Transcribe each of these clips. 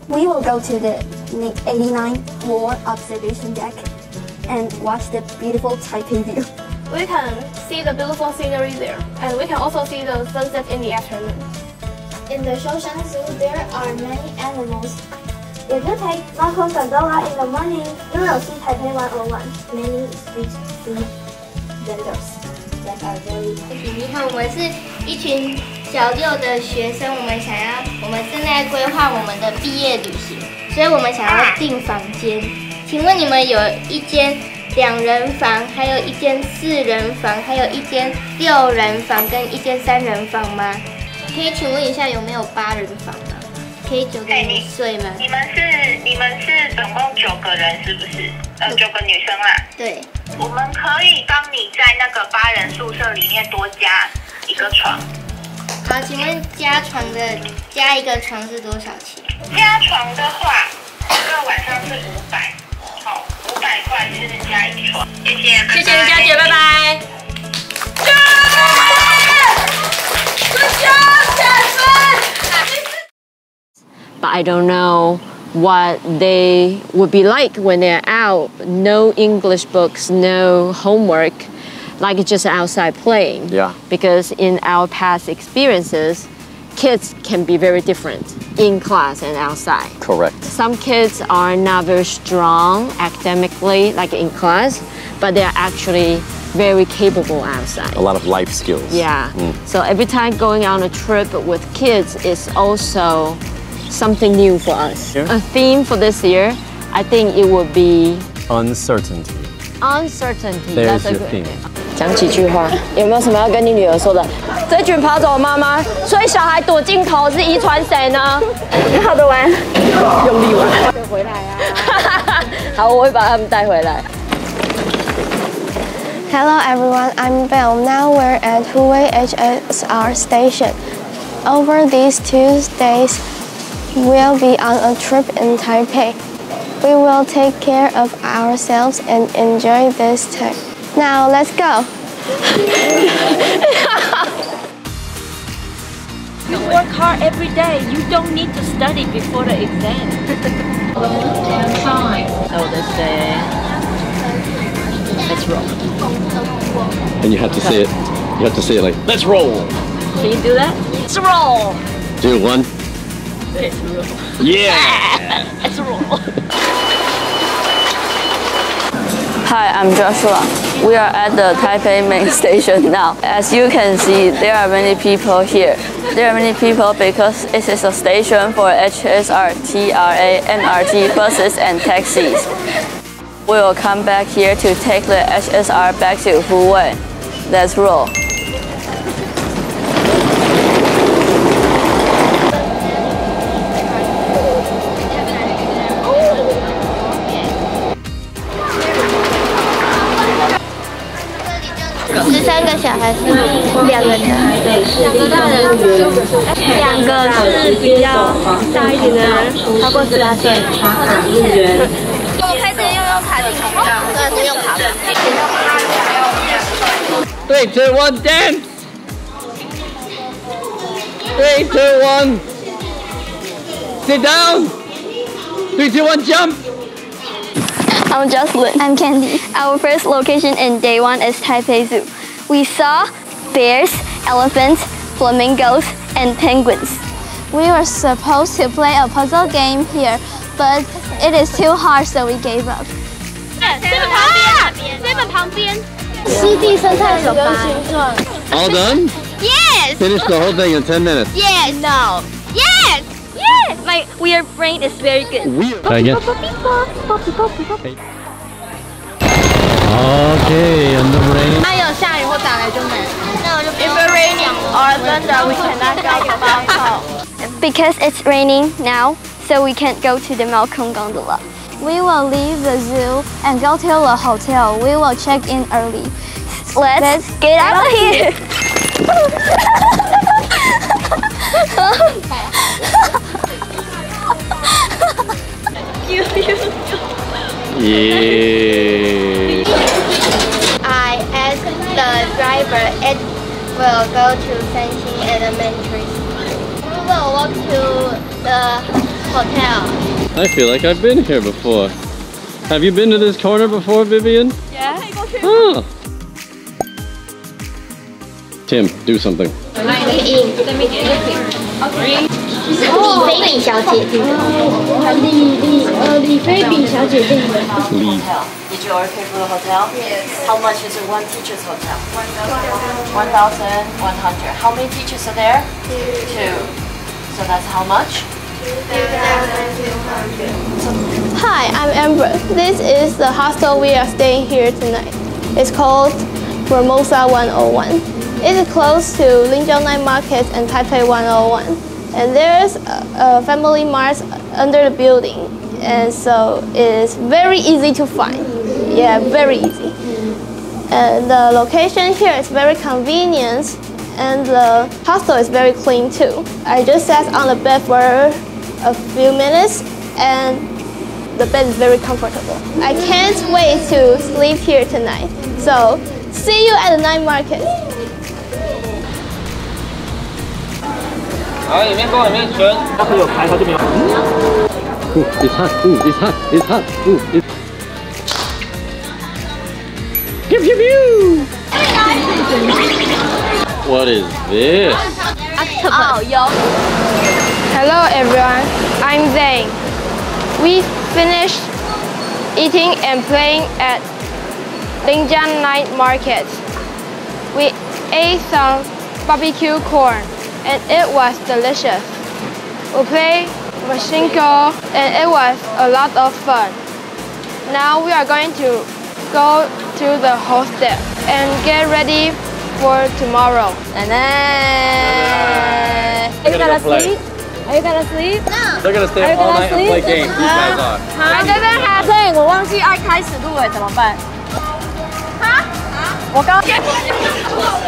We will go to the 89th floor observation deck and watch the beautiful Taipei view. We can see the beautiful scenery there, and we can also see the sunset in the afternoon. In the Shoshan Zoo, there are many animals. If you take Marco's gondola in the morning, you will see Taipei 101, many street food vendors that are very tasty. 你好，我们是一群小六的学生，我们正在规划我们的毕业旅行，所以我们想要订房间。请问你们有一间2人房，还有一间4人房，还有一间6人房跟一间3人房吗？可以请问一下有没有8人房吗？可以9个人睡吗？你们是总共9个人是不是？9个女生啦。对。我们可以帮你在那个8人宿舍里面多加1个床。好，请问加一个床是多少钱？加床的话，1个晚上是500，好，500块是加1床。谢谢，谢谢佳姐，拜拜。But I don't know what they would be like when they're out. No English books, no homework, like just outside playing. Yeah. Because in our past experiences, kids can be very different in class and outside. Correct. Some kids are not very strong academically, like in class, but they're actually very capable outside. A lot of life skills. Yeah. So every time going on a trip with kids is also something new for us. Yeah. A theme for this year, I think it would be Uncertainty. uncertainty. There's That's a your good theme. 讲几句话，有没有什么要跟你女儿说的？这群跑走的妈妈，所以小孩躲镜头是遗传谁呢？很好的玩，用力玩，就回来啊！好，我会把他们带回来。 Hello everyone, I'm Belle. Now we're at Huwei HSR station. Over these 2 days, we'll be on a trip in Taipei. We will take care of ourselves and enjoy this time. Now let's go. You work hard every day. You don't need to study before the exam. So let's roll. And you have to say it. You have to say it like, let's roll. Can you do that? Let's roll. Do one. Let's roll. Yeah. Let's roll. Hi, I'm Joshua. We are at the Taipei main station now. As you can see, there are many people here. There are many people because it is a station for HSR, TRA, NRT buses and taxis. We will come back here to take the HSR back to Huwei. Let's roll.13个小孩是2个人，2个大人，2个是比较大一点的人，超过18岁。我开始用卡进去，对，是用卡的。3, 2, 1, dance! 3, 2, 1. Sit down! 3, 2, 1, jump! I'm Jocelyn. I'm Candy. Our first location in day 1 is Taipei Zoo. We saw bears, elephants, flamingos, and penguins. We were supposed to play a puzzle game here, but it is too hard, so we gave up. 这本旁边，湿地生态酒吧。 All done? Yes. Finish the whole thing in 10 minutes. Yes. No. Yes. Yes. My weird brain is very good. Weird. Again. Okay, and the rain. 那有下雨或打雷就没。那我就不用。If it's raining or thunder, we cannot go to Bangkok. Because it's raining now, so we can't go to the Malcolm Gondola. We will leave the zoo and go to the hotel. We will check in early. Let's get out of here! Yeah. I asked the driver it will go to Sanxing Elementary School. We will walk to the hotel. I feel like I've been here before. Have you been to this corner before, Vivian? Yeah. Oh. Tim, do something. 李菲比小姐订的。李菲比小姐订的。Did you already pay for the hotel? Yes. How much is it one teacher's hotel? 1,100. How many teachers are there? Two. So that's how much? Hi, I'm Amber. This is the hostel we are staying here tonight. It's called Formosa 101. It's close to Linjiao Night Market and Taipei 101. And there's a family mart under the building. And so it's very easy to find. Yeah, very easy. And the location here is very convenient. And the hostel is very clean too. I just sat on the bed for a few minutes and the bed is very comfortable. I can't wait to sleep here tonight. So, see you at the night market. 好，里面够，里面全。它可以有开，它就没有。It's hot. It's hot. It's hot. It's... Pew pew pew. What is this? Oh, yo. Hello everyone, I'm Zane. We finished eating and playing at Linjiang Night Market. We ate some barbecue corn and it was delicious. We played Machinko and it was a lot of fun. Now we are going to go to the hostel and get ready for tomorrow. And then... Are you gonna sleep? Are you gonna sleep? No. They're gonna stay up all night and play games. These guys are. It doesn't happen. 我忘记按开始录了，怎么办？我刚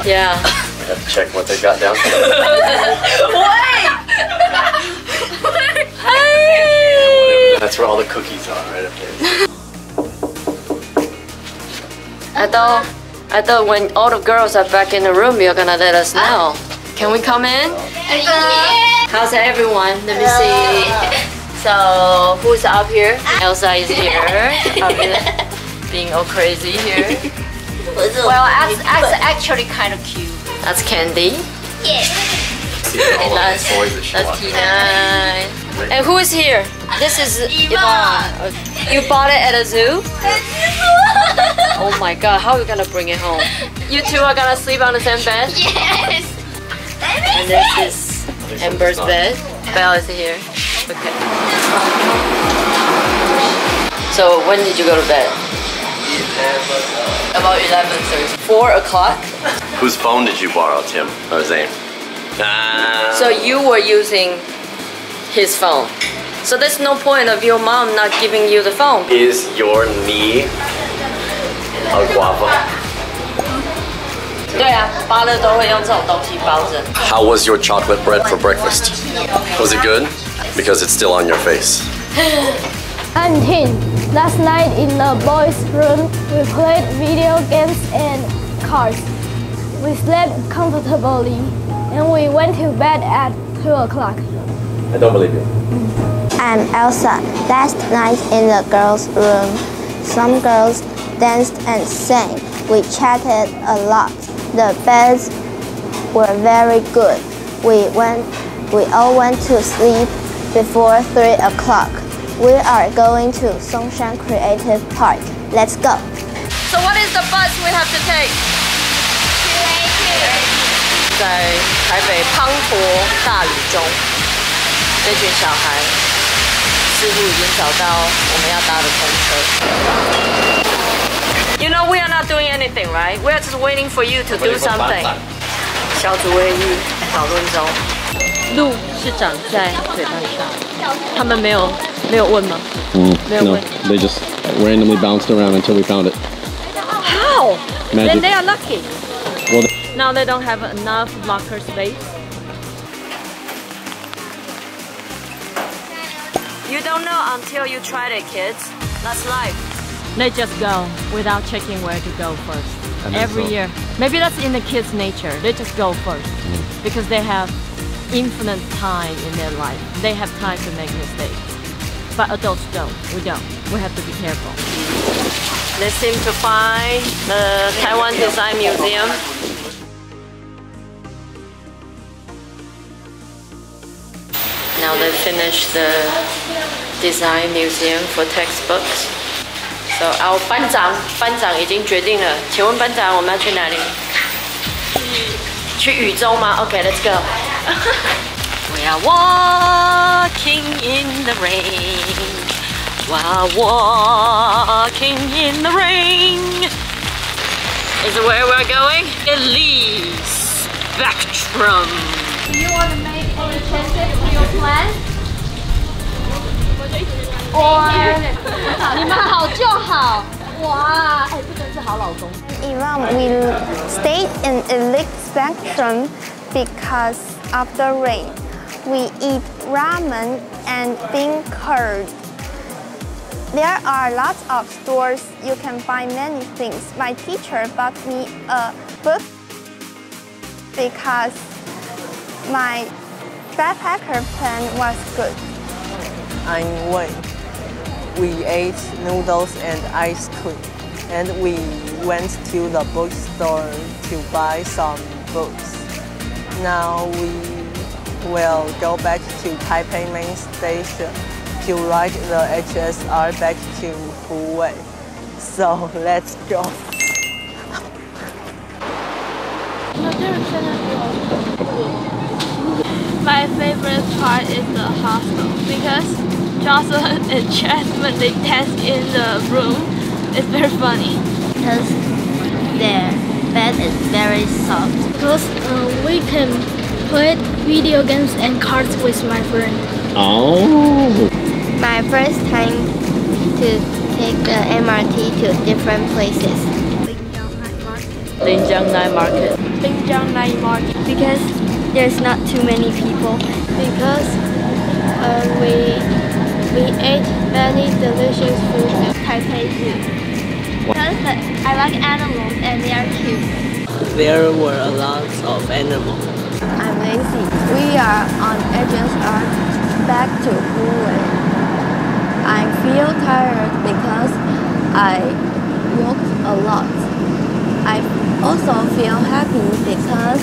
Yeah. I have to check what they got down. That's where all the cookies are, right up there. I thought when all the girls are back in the room, you're gonna let us know. Can we come in? How's everyone? Let me see. So, who's up here? Elsa is here. Being all crazy here. Well, that's actually kind of cute. That's Candy. Yeah. And that's Tina. And who is here? This is Yvonne. You bought it at a zoo? Oh my god, how are you gonna bring it home? You two are gonna sleep on the same bed? Yes. And this is Amber's bed. Belle is here. Okay. So when did you go to bed? About 11:30. 4 o'clock? Whose phone did you borrow, Tim? Or Zane? So you were using his phone. So there's no point of your mom not giving you the phone. Is your knee a guava? 对啊，芭乐都会用这种东西包着。 How was your chocolate bread for breakfast? Was it good? Because it's still on your face. I'm Tin. Last night in the boys' room, we played video games and cards. We slept comfortably and we went to bed at 2 o'clock. I don't believe you. I'm Elsa. Last night in the girls' room, some girls danced and sang. We chatted a lot. The beds were very good. We all went to sleep before 3 o'clock. We are going to Songshan Creative Park. Let's go. So what is the bus we have to take? 在台北滂沱大雨中，这群小孩似乎已经找到我们要搭的公车。You know we are not doing anything, right? We are just waiting for you to do something. 小组会议讨论中。鹿是长在嘴巴上，他们没有问吗？没有问。 They just randomly bounced around until we found it. How? Magic. Then they are lucky. Well, Now they don't have enough locker space. You don't know until you tried it, kids. That's life. They just go without checking where to go first. Every year. Maybe that's in the kids' nature. They just go first because they have infinite time in their life. They have time to make mistakes. But adults don't. We don't. We have to be careful. They seem to find the Taiwan Design Museum. Now they finished the Design Museum for textbooks. So our 班长已经决定了。请问班长，我们要去哪里？去宇宙吗 ？Okay, let's go. We are walking in the rain. While walking in the rain. Is it where we're going? Elise Spectrum. Do you want to make any changes to your plan? Or 你们好就好。哇，哎，这真是好老公。In Iran, we stayed in Elite Spectrum because of the rain. We eat ramen and bean curd. There are lots of stores. You can find many things. My teacher bought me a book because my backpacker plan was good. I'm Wei. We ate noodles and ice cream, and we went to the bookstore to buy some books. Now we will go back to Taipei Main Station to ride the HSR back to Huwei. So let's go. My favorite part is the hostel because Jocelyn and Chad, when they test in the room, it's very funny. Because their bed is very soft. Because we can play video games and cards with my friend. Oh. My first time to take the MRT to different places. Linjiang Night Market. Linjiang Night Market. Because there's not too many people. Because we ate many delicious food at Taipei Zoo. Because I like animals and they are cute. There were a lot of animals. I'm lazy. We are on HSR back to Huwei. I feel tired because I walked a lot. I also feel happy because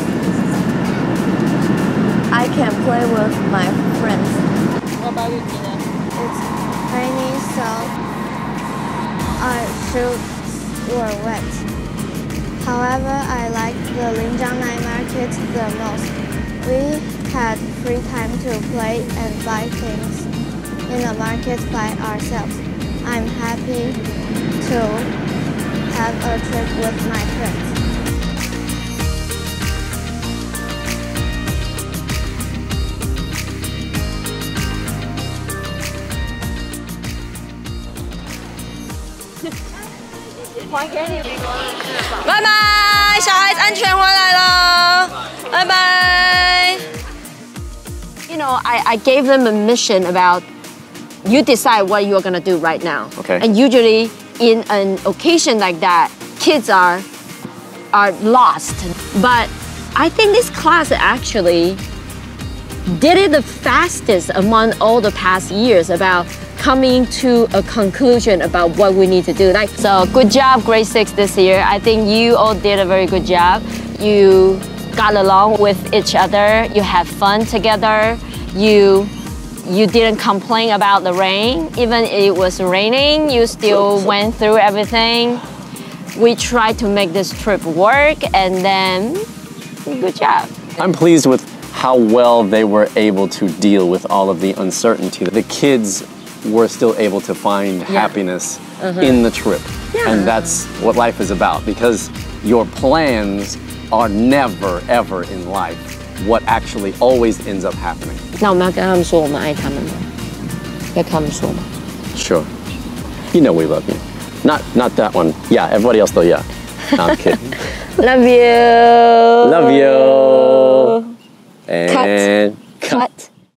I can play with my friends. What about you, Tina? It's raining, so our shoes were wet. However, I like the Linjiang Night Market the most. We had free time to play and buy things in the market by ourselves. I'm happy to have a trip with my friends. Bye bye， 小孩子安全回来了，拜拜。You know, I gave them a mission about you decide what you're gonna do right now. Okay. And usually in an occasion like that, kids are lost. But I think this class actually did it the fastest among all the past years about coming to a conclusion about what we need to do. Like, so good job, grade 6 this year. I think you all did a very good job. You got along with each other. You had fun together. You didn't complain about the rain. Even it was raining, you still went through everything. We tried to make this trip work, and then good job. I'm pleased with how well they were able to deal with all of the uncertainty. The kids were still able to find happiness in the trip. And that's what life is about, because your plans are never, ever in life what actually always ends up happening. 那我们要跟他们说我们爱他们吗？要跟他们说吗？ Sure. You know we love you. Not that one. Yeah, everybody else though, yeah. No, I'm kidding. Love you. Love you. And Cut.